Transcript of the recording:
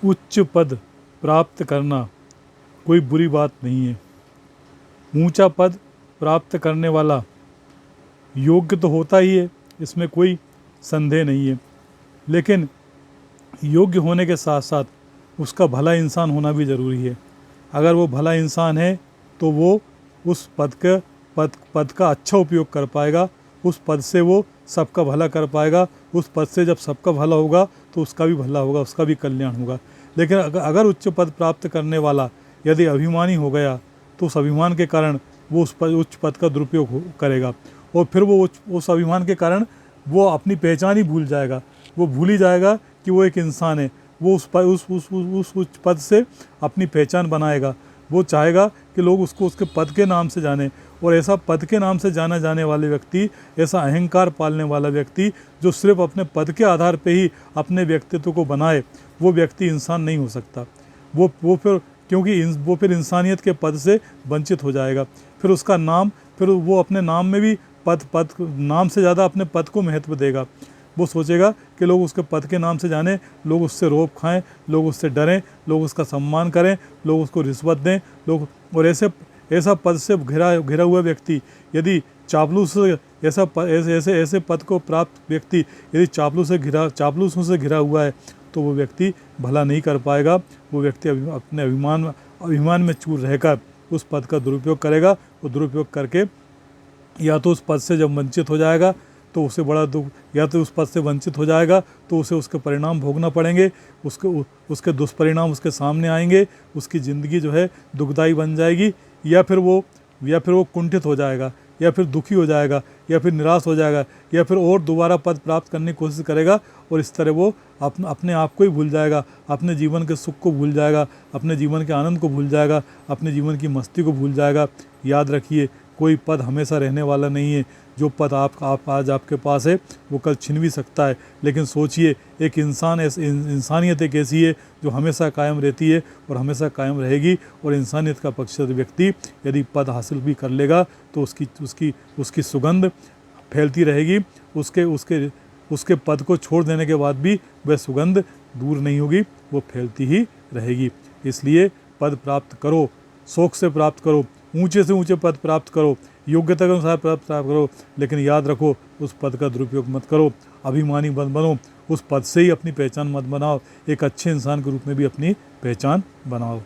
उच्च पद प्राप्त करना कोई बुरी बात नहीं है। ऊंचा पद प्राप्त करने वाला योग्य तो होता ही है, इसमें कोई संदेह नहीं है, लेकिन योग्य होने के साथ साथ उसका भला इंसान होना भी ज़रूरी है। अगर वो भला इंसान है तो वो उस पद का अच्छा उपयोग कर पाएगा, उस पद से वो सबका भला कर पाएगा। उस पद से जब सबका भला होगा तो उसका भी भला होगा, उसका भी कल्याण होगा। लेकिन अगर उच्च पद प्राप्त करने वाला यदि अभिमानी हो गया तो उस अभिमान के कारण वो उच्च पद का दुरुपयोग करेगा, और फिर वो उस अभिमान के कारण वो अपनी पहचान ही भूल जाएगा। वो भूल ही जाएगा कि वो एक इंसान है। वो उस उच्च पद से अपनी पहचान बनाएगा। वो चाहेगा कि लोग उसको उसके पद के नाम से जाने, और ऐसा पद के नाम से जाना जाने वाले व्यक्ति, ऐसा अहंकार पालने वाला व्यक्ति जो सिर्फ अपने पद के आधार पे ही अपने व्यक्तित्व को बनाए, वो व्यक्ति इंसान नहीं हो सकता। वो फिर क्योंकि वो फिर इंसानियत के पद से वंचित हो जाएगा। फिर उसका नाम, फिर वो अपने नाम में भी पद नाम से ज़्यादा अपने पद को महत्व देगा। वो सोचेगा कि लोग उसके पद के नाम से जाने, लोग उससे रौब खाएं, लोग उससे डरें, लोग उसका सम्मान करें, लोग उसको रिश्वत दें, लोग। और ऐसा पद से घिरा हुआ व्यक्ति यदि ऐसे पद को प्राप्त व्यक्ति यदि चापलूसों से घिरा हुआ है तो वो व्यक्ति भला नहीं कर पाएगा। वो व्यक्ति अपने अभिमान में चूर रहकर उस पद का दुरुपयोग करेगा, और दुरुपयोग करके या तो उस पद से जब वंचित हो जाएगा तो उसे बड़ा दुख, या तो उस पद से वंचित हो जाएगा तो उसे उसके परिणाम भोगना पड़ेंगे, उसके दुष्परिणाम उसके सामने आएंगे, उसकी ज़िंदगी जो है दुखदायी बन जाएगी, या फिर वो कुंठित हो जाएगा, या फिर दुखी हो जाएगा, या फिर निराश हो जाएगा, या फिर और दोबारा पद प्राप्त करने की कोशिश करेगा। और इस तरह वो अपने आप को ही भूल जाएगा, अपने जीवन के सुख को भूल जाएगा, अपने जीवन के आनंद को भूल जाएगा, अपने जीवन की मस्ती को भूल जाएगा। याद रखिए, कोई पद हमेशा रहने वाला नहीं है। जो पद आप आज आपके पास है वो कल छिन भी सकता है, लेकिन सोचिए, एक इंसानियत एक ऐसी है जो हमेशा कायम रहती है और हमेशा कायम रहेगी। और इंसानियत का पक्षधर व्यक्ति यदि पद हासिल भी कर लेगा तो उसकी सुगंध फैलती रहेगी। उसके पद को छोड़ देने के बाद भी वह सुगंध दूर नहीं होगी, वो फैलती ही रहेगी। इसलिए पद प्राप्त करो, शौक से प्राप्त करो, ऊंचे से ऊंचे पद प्राप्त करो, योग्यता के अनुसार प्राप्त करो, लेकिन याद रखो उस पद का दुरुपयोग मत करो, अभिमानी मत बनो, उस पद से ही अपनी पहचान मत बनाओ, एक अच्छे इंसान के रूप में भी अपनी पहचान बनाओ।